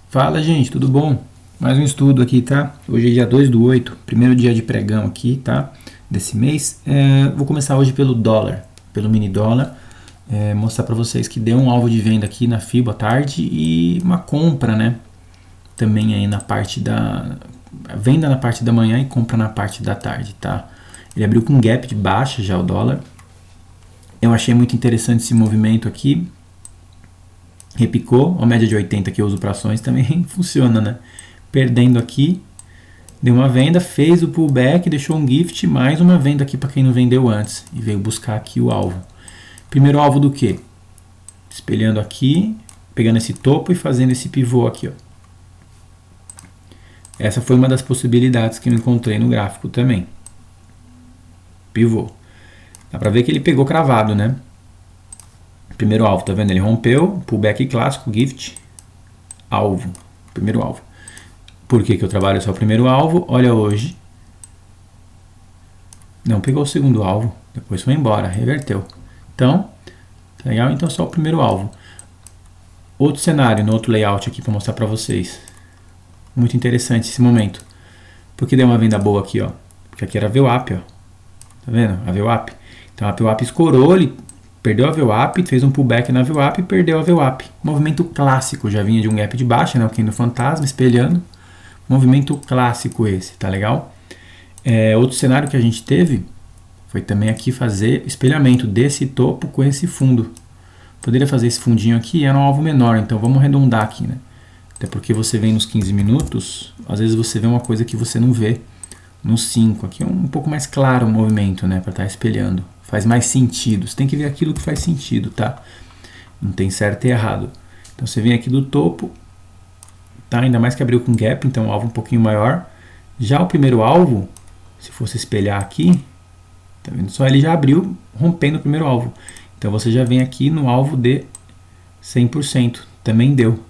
Fala, gente, tudo bom? Mais um estudo aqui, tá? Hoje é dia 2/8, primeiro dia de pregão aqui, tá? Desse mês. Vou começar hoje pelo dólar, pelo mini dólar. Mostrar para vocês que deu um alvo de venda aqui na FIBO à tarde e uma compra, né? Também aí na parte da... Venda na parte da manhã e compra na parte da tarde, tá? Ele abriu com um gap de baixa já o dólar. Eu achei muito interessante esse movimento aqui. Repicou, a média de 80 que eu uso para ações também funciona, né? Perdendo aqui, deu uma venda, fez o pullback, deixou um gift, mais uma venda aqui para quem não vendeu antes e veio buscar aqui o alvo. Primeiro alvo do que? Espelhando aqui, pegando esse topo e fazendo esse pivô aqui, ó. Essa foi uma das possibilidades que eu encontrei no gráfico também. Pivô. Dá para ver que ele pegou cravado, né? Primeiro alvo, tá vendo? Ele rompeu, pullback clássico, gift, alvo, primeiro alvo. Por que eu trabalho só o primeiro alvo? Olha hoje. Não pegou o segundo alvo, depois foi embora, reverteu. Então, legal? Então só o primeiro alvo. Outro cenário, no outro layout aqui para mostrar para vocês. Muito interessante esse momento. Por que deu uma venda boa aqui, ó? Porque aqui era a VWAP, ó. Tá vendo? A VWAP. Então a VWAP escorou, ele perdeu a VWAP, fez um pullback na VWAP e perdeu a VWAP. Movimento clássico, já vinha de um gap de baixa, né? O candle fantasma, espelhando. Movimento clássico esse, tá legal? Outro cenário que a gente teve foi também aqui fazer espelhamento desse topo com esse fundo. Poderia fazer esse fundinho aqui, era um alvo menor, então vamos arredondar aqui, né? Até porque você vem nos 15 minutos, às vezes você vê uma coisa que você não vê nos 5. Aqui é um pouco mais claro o movimento, né? Para estar espelhando. Faz mais sentido. Você tem que ver aquilo que faz sentido, tá? Não tem certo e errado. Então você vem aqui do topo, tá? Ainda mais que abriu com gap, então um alvo um pouquinho maior. Já o primeiro alvo, se fosse espelhar aqui, tá vendo só? Ele já abriu rompendo o primeiro alvo. Então você já vem aqui no alvo de 100%. Também deu,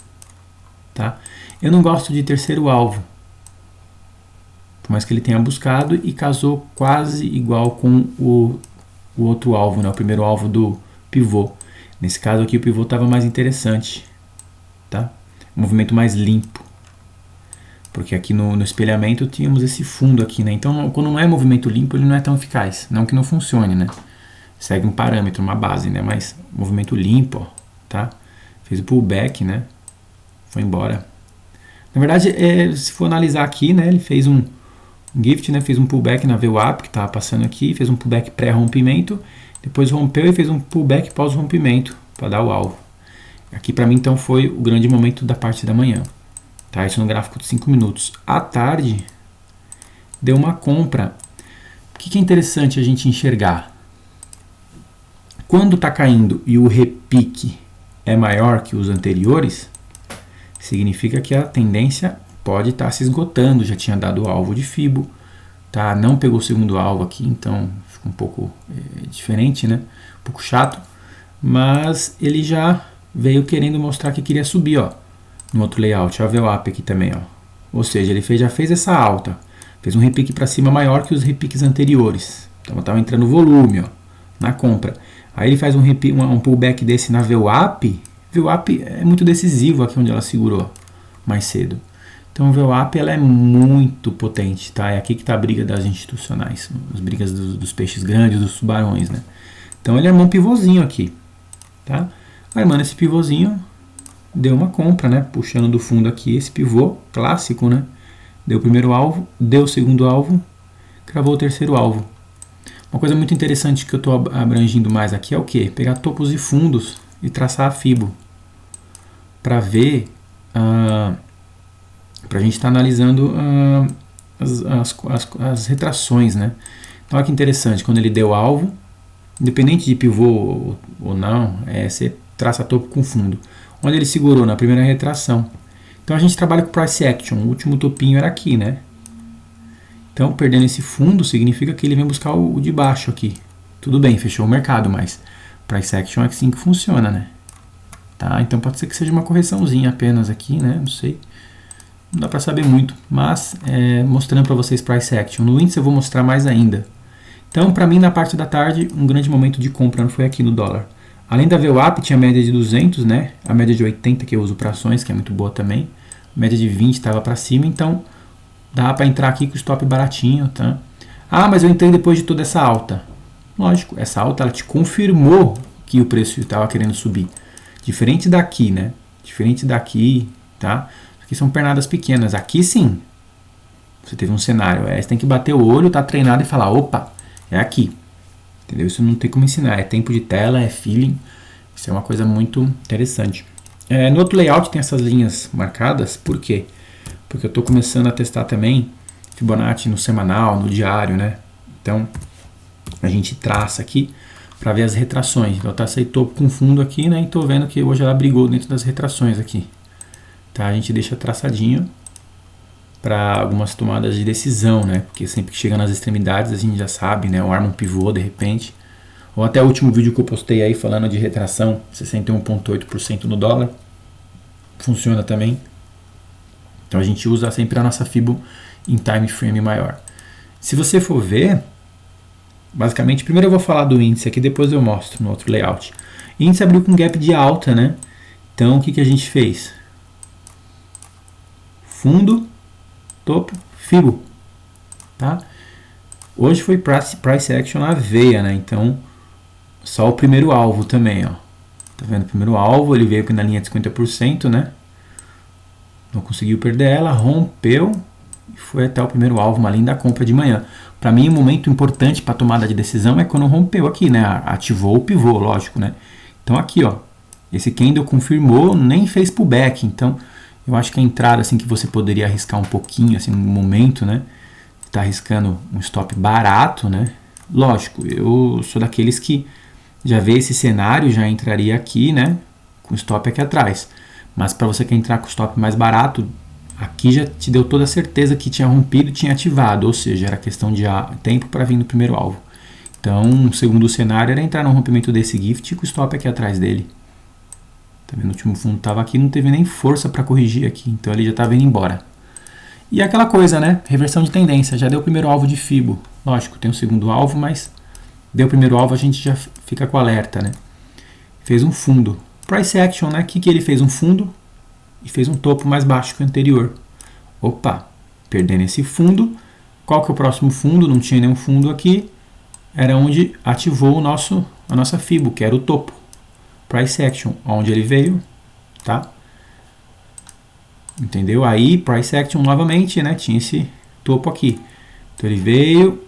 tá? Eu não gosto de terceiro alvo. Por mais que ele tenha buscado e casou quase igual com o outro alvo, né? O primeiro alvo do pivô. Nesse caso aqui o pivô estava mais interessante, tá? Um movimento mais limpo. Porque aqui no espelhamento tínhamos esse fundo aqui, né? Então quando não é movimento limpo ele não é tão eficaz. Não que não funcione, né? Segue um parâmetro, uma base, né? Mas movimento limpo, ó, tá? Fez o pullback, né? Foi embora. Na verdade, se for analisar aqui, né? Ele fez um gift, né? Fez um pullback na VWAP que estava passando aqui, fez um pullback pré-rompimento, depois rompeu e fez um pullback pós-rompimento para dar o alvo. Aqui para mim então foi o grande momento da parte da manhã, tá? Isso no gráfico de 5 minutos. À tarde deu uma compra. O que é interessante a gente enxergar? Quando está caindo e o repique é maior que os anteriores, significa que a tendência pode estar se esgotando, já tinha dado o alvo de FIBO, tá? Não pegou o segundo alvo aqui, então ficou um pouco diferente, né? Um pouco chato, mas ele já veio querendo mostrar que queria subir, ó, no outro layout, ó, a VWAP aqui também, ó. Ou seja, ele já fez essa alta, fez um repique para cima maior que os repiques anteriores, então estava entrando volume, ó, na compra. Aí ele faz um pullback desse na VWAP. VWAP é muito decisivo aqui onde ela segurou mais cedo. Então a VWAP ela é muito potente, tá? É aqui que está a briga das institucionais, as brigas dos peixes grandes, dos tubarões, né? Então ele armou um pivôzinho aqui, tá? Aí, mano, esse pivôzinho deu uma compra, né? Puxando do fundo aqui esse pivô clássico, né? Deu o primeiro alvo, deu o segundo alvo, cravou o terceiro alvo. Uma coisa muito interessante que eu estou abrangindo mais aqui é o que? Pegar topos e fundos e traçar a FIBO para ver, para a gente estar analisando as retrações, né? Então olha que interessante, quando ele deu alvo, independente de pivô ou não, você traça topo com fundo. Onde ele segurou na primeira retração. Então a gente trabalha com price action, o último topinho era aqui, né? Então, perdendo esse fundo significa que ele vem buscar o de baixo aqui. Tudo bem, fechou o mercado, mas price action é assim que funciona, né? Tá? Então pode ser que seja uma correçãozinha apenas aqui, né? Não sei. Não dá para saber muito, mas mostrando para vocês price action. No índice eu vou mostrar mais ainda. Então, para mim, na parte da tarde, um grande momento de compra não foi aqui no dólar. Além da VWAP, tinha a média de 200, né? A média de 80 que eu uso para ações, que é muito boa também. média de 20 estava para cima, então dá para entrar aqui com o stop baratinho, tá? Ah, mas eu entrei depois de toda essa alta. Lógico, essa alta ela te confirmou que o preço estava querendo subir. Diferente daqui, né? Diferente daqui, tá? Aqui são pernadas pequenas. Aqui sim, você teve um cenário. Você tem que bater o olho, tá treinado e falar, opa, é aqui. Entendeu? Isso não tem como ensinar. É tempo de tela, é feeling. Isso é uma coisa muito interessante. No outro layout tem essas linhas marcadas. Por quê? Porque eu estou começando a testar também Fibonacci no semanal, no diário, né? Então, a gente traça aqui para ver as retrações. Então, eu tracei topo com fundo aqui, né? E estou vendo que hoje ela brigou dentro das retrações aqui. Tá? A gente deixa traçadinho para algumas tomadas de decisão, né? Porque sempre que chega nas extremidades a gente já sabe, né? Ou arma um pivô de repente. Ou até o último vídeo que eu postei aí falando de retração, 61,8% no dólar. Funciona também. Então a gente usa sempre a nossa Fibo em time frame maior. Se você for ver, basicamente, primeiro eu vou falar do índice aqui, depois eu mostro no outro layout. O índice abriu com gap de alta, né? Então o que a gente fez? Fundo, topo, Fibo, tá? Hoje foi price action na veia, né? Então, só o primeiro alvo também, ó. Tá vendo? O primeiro alvo, ele veio aqui na linha de 50%, né? Não conseguiu perder ela, rompeu e foi até o primeiro alvo, uma linda compra de manhã. Para mim, um momento importante para tomada de decisão é quando rompeu aqui, né? Ativou o pivô, lógico, né? Então aqui, ó, esse candle confirmou, nem fez pullback, então eu acho que a entrada assim que você poderia arriscar um pouquinho, assim, no momento, né? Tá arriscando um stop barato, né? Lógico, eu sou daqueles que já vê esse cenário, já entraria aqui, né? Com stop aqui atrás. Mas para você que entrar com stop mais barato, aqui já te deu toda a certeza que tinha rompido e tinha ativado, ou seja, era questão de tempo para vir no primeiro alvo. Então, o segundo cenário era entrar no rompimento desse gift com o stop aqui atrás dele. Tá vendo? O último fundo estava aqui, não teve nem força para corrigir aqui, então ele já estava indo embora. E aquela coisa, né? Reversão de tendência, já deu o primeiro alvo de Fibo. Lógico, tem o segundo alvo, mas deu o primeiro alvo, a gente já fica com alerta, né? Fez um fundo. Price action, né? Que ele fez um fundo e fez um topo mais baixo que o anterior. Opa, perdendo esse fundo. Qual que é o próximo fundo? Não tinha nenhum fundo aqui. Era onde ativou a nossa Fibo, que era o topo. Price action, onde ele veio, tá? Entendeu? Aí, price action novamente, né? Tinha esse topo aqui. Então ele veio,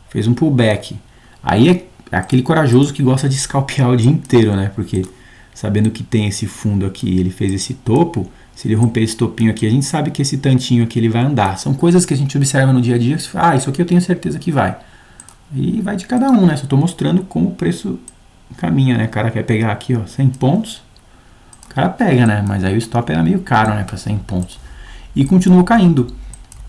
fez um pullback. Aí é aquele corajoso que gosta de scalpear o dia inteiro, né? Porque sabendo que tem esse fundo aqui, ele fez esse topo, se ele romper esse topinho aqui, a gente sabe que esse tantinho aqui ele vai andar. São coisas que a gente observa no dia a dia. Ah, isso aqui eu tenho certeza que vai. E vai de cada um, né? Só estou mostrando como o preço caminha, né? O cara quer pegar aqui, ó, 100 pontos. O cara pega, né? Mas aí o stop era meio caro, né? Para 100 pontos. E continuou caindo.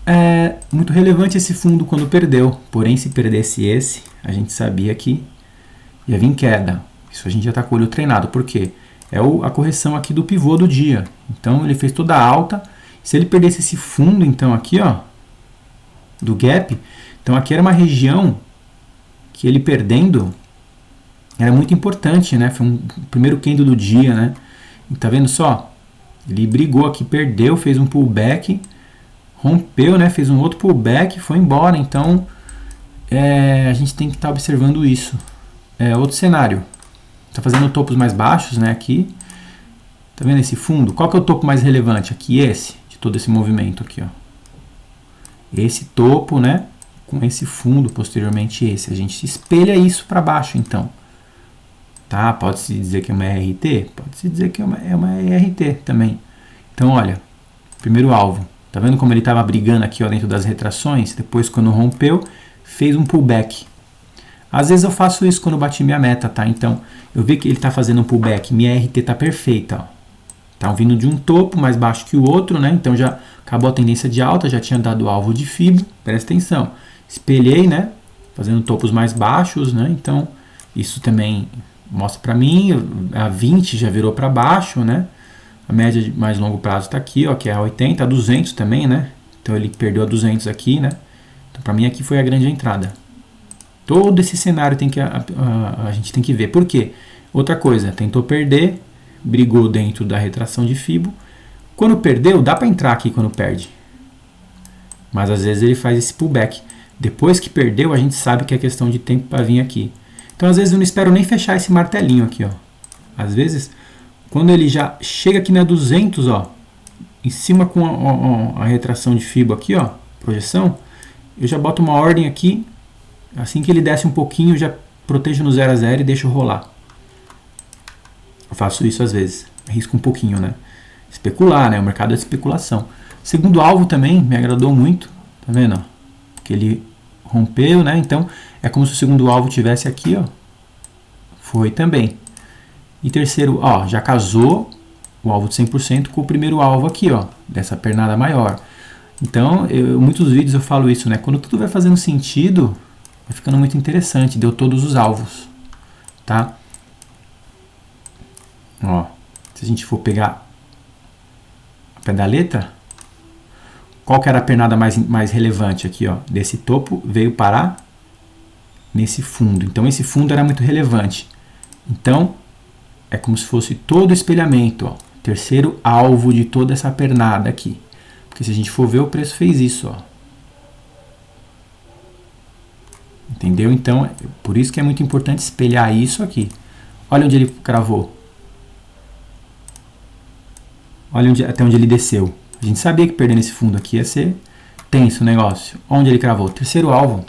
É muito relevante esse fundo quando perdeu. Porém, se perdesse esse, a gente sabia que ia vir queda. Isso a gente já está com o olho treinado. Por quê? É a correção aqui do pivô do dia. Então, ele fez toda a alta. Se ele perdesse esse fundo, então, aqui, ó, do gap, então aqui era uma região que ele perdendo era muito importante, né? Foi o primeiro candle do dia, né? E tá vendo só? Ele brigou aqui, perdeu, fez um pullback, rompeu, né? Fez um outro pullback e foi embora. Então, a gente tem que estar observando isso. Outro cenário. Tá fazendo topos mais baixos, né? Aqui. Tá vendo esse fundo? Qual que é o topo mais relevante? Aqui, esse. De todo esse movimento aqui, ó. Esse topo, né? Com esse fundo, posteriormente esse. A gente espelha isso para baixo, então. Tá? Pode-se dizer que é uma ERT? Pode-se dizer que é uma ERT também. Então, olha. Primeiro alvo. Tá vendo como ele estava brigando aqui, ó, dentro das retrações? Depois, quando rompeu, fez um pullback. Às vezes eu faço isso quando eu bati minha meta, tá? Então, eu vi que ele está fazendo um pullback. Minha RT tá perfeita, ó. Tá vindo de um topo mais baixo que o outro, né? Então, já acabou a tendência de alta, já tinha dado alvo de Fibo. Presta atenção. Espelhei, né? Fazendo topos mais baixos, né? Então, isso também mostra para mim. A 20 já virou para baixo, né? A média de mais longo prazo está aqui, ó, que é a 80, a 200 também, né? Então, ele perdeu a 200 aqui, né? Então, para mim, aqui foi a grande entrada. Todo esse cenário tem que a gente tem que ver. Por quê? Outra coisa, tentou perder, brigou dentro da retração de Fibo, Quando perdeu, dá para entrar aqui quando perde. Mas às vezes ele faz esse pullback. Depois que perdeu, a gente sabe que é questão de tempo para vir aqui. Então às vezes eu não espero nem fechar esse martelinho aqui, ó. Às vezes, quando ele já chega aqui na 200, ó, em cima com a retração de Fibo aqui, ó, projeção, eu já boto uma ordem aqui. Assim que ele desce um pouquinho, eu já protejo no 0 a 0 e deixo rolar. Eu faço isso às vezes. Arrisco um pouquinho, né? Especular, né? O mercado é de especulação. Segundo alvo também me agradou muito. Tá vendo? Ó? Que ele rompeu, né? Então, é como se o segundo alvo tivesse aqui, ó. Foi também. E terceiro, ó, já casou o alvo de 100% com o primeiro alvo aqui, ó. Dessa pernada maior. Então, muitos vídeos eu falo isso, né? Quando tudo vai fazendo sentido, vai ficando muito interessante. Deu todos os alvos. Tá? Ó, se a gente for pegar a pé da letra, qual que era a pernada mais relevante aqui, ó? Desse topo veio parar nesse fundo. Então esse fundo era muito relevante. Então é como se fosse todo o espelhamento, ó. Terceiro alvo de toda essa pernada aqui. Porque se a gente for ver, o preço fez isso, ó. Entendeu? Então, por isso que é muito importante espelhar isso aqui. Olha onde ele cravou. Olha até onde ele desceu. A gente sabia que perdendo esse fundo aqui ia ser tenso o negócio. Onde ele cravou? Terceiro alvo.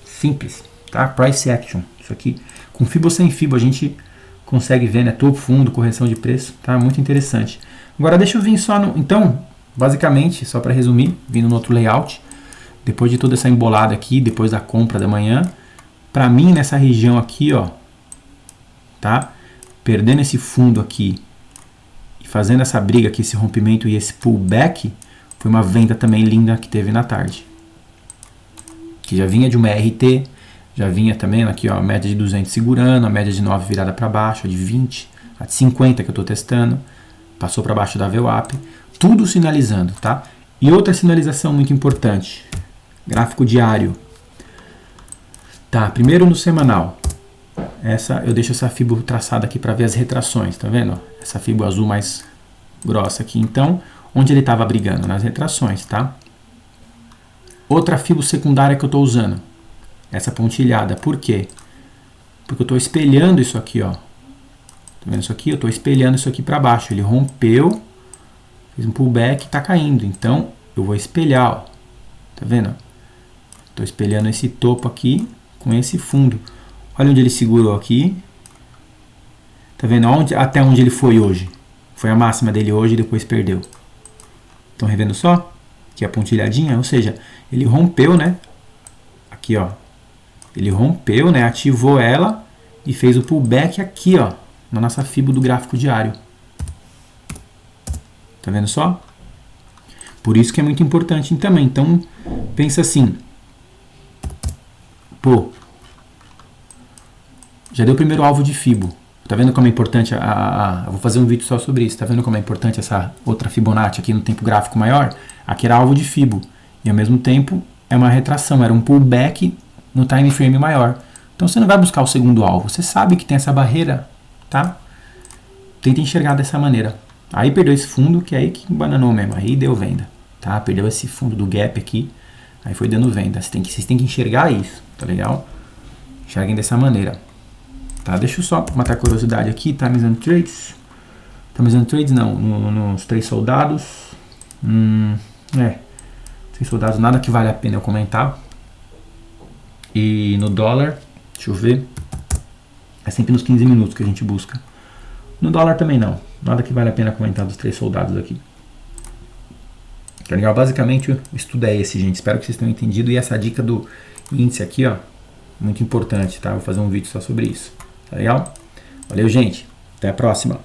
Simples, tá? Price action. Isso aqui, com Fibo ou sem Fibo, a gente consegue ver, né? Topo, fundo, correção de preço. Tá? Muito interessante. Agora deixa eu vir só no... Então, basicamente, só para resumir, vindo no outro layout, depois de toda essa embolada aqui, depois da compra da manhã, para mim, nessa região aqui, ó, tá? Perdendo esse fundo aqui, fazendo essa briga aqui, esse rompimento e esse pullback, foi uma venda também linda que teve na tarde. Que já vinha de uma RT, já vinha também aqui, ó, a média de 200 segurando, a média de 9 virada para baixo, a de 20, a de 50 que eu estou testando, passou para baixo da VWAP, tudo sinalizando, tá? E outra sinalização muito importante, gráfico diário. Tá, primeiro no semanal. Eu deixo essa Fibo traçada aqui para ver as retrações, tá vendo? Essa Fibo azul mais grossa aqui. Então, onde ele estava brigando? Nas retrações, tá? Outra Fibo secundária que eu estou usando. Essa pontilhada. Por quê? Porque eu estou espelhando isso aqui, ó. Tá vendo isso aqui? Eu estou espelhando isso aqui para baixo. Ele rompeu, fez um pullback e está caindo. Então, eu vou espelhar, ó. Tá vendo? Estou espelhando esse topo aqui com esse fundo. Olha onde ele segurou aqui. Tá vendo? Até onde ele foi hoje. Foi a máxima dele hoje e depois perdeu. Estão revendo só? Aqui a pontilhadinha. Ou seja, ele rompeu, né? Aqui, ó. Ele rompeu, né? Ativou ela e fez o pullback aqui, ó. Na nossa Fibo do gráfico diário. Tá vendo só? Por isso que é muito importante também. Então, pensa assim. Pô. Já deu o primeiro alvo de Fibo. Tá vendo como é importante eu vou fazer um vídeo só sobre isso. Tá vendo como é importante essa outra Fibonacci aqui no tempo gráfico maior? Aqui era alvo de Fibo. E ao mesmo tempo é uma retração. Era um pullback no time frame maior. Então você não vai buscar o segundo alvo. Você sabe que tem essa barreira, tá? Tenta enxergar dessa maneira. Aí perdeu esse fundo, que é aí que bananou mesmo. Aí deu venda, tá? Perdeu esse fundo do gap aqui. Aí foi dando venda. Vocês têm que enxergar isso, tá legal? Enxerguem dessa maneira. Tá, deixa eu só matar a curiosidade aqui, Times and Trades. Times and Trades não, nos 3 soldados. 3 soldados, nada que vale a pena eu comentar. E no dólar, deixa eu ver. É sempre nos 15 minutos que a gente busca. No dólar também não, nada que vale a pena comentar dos 3 soldados aqui. Tá legal? Basicamente o estudo é esse, gente. Espero que vocês tenham entendido. E essa dica do índice aqui, ó, muito importante, tá? Vou fazer um vídeo só sobre isso. Tá legal? Valeu, gente. Até a próxima.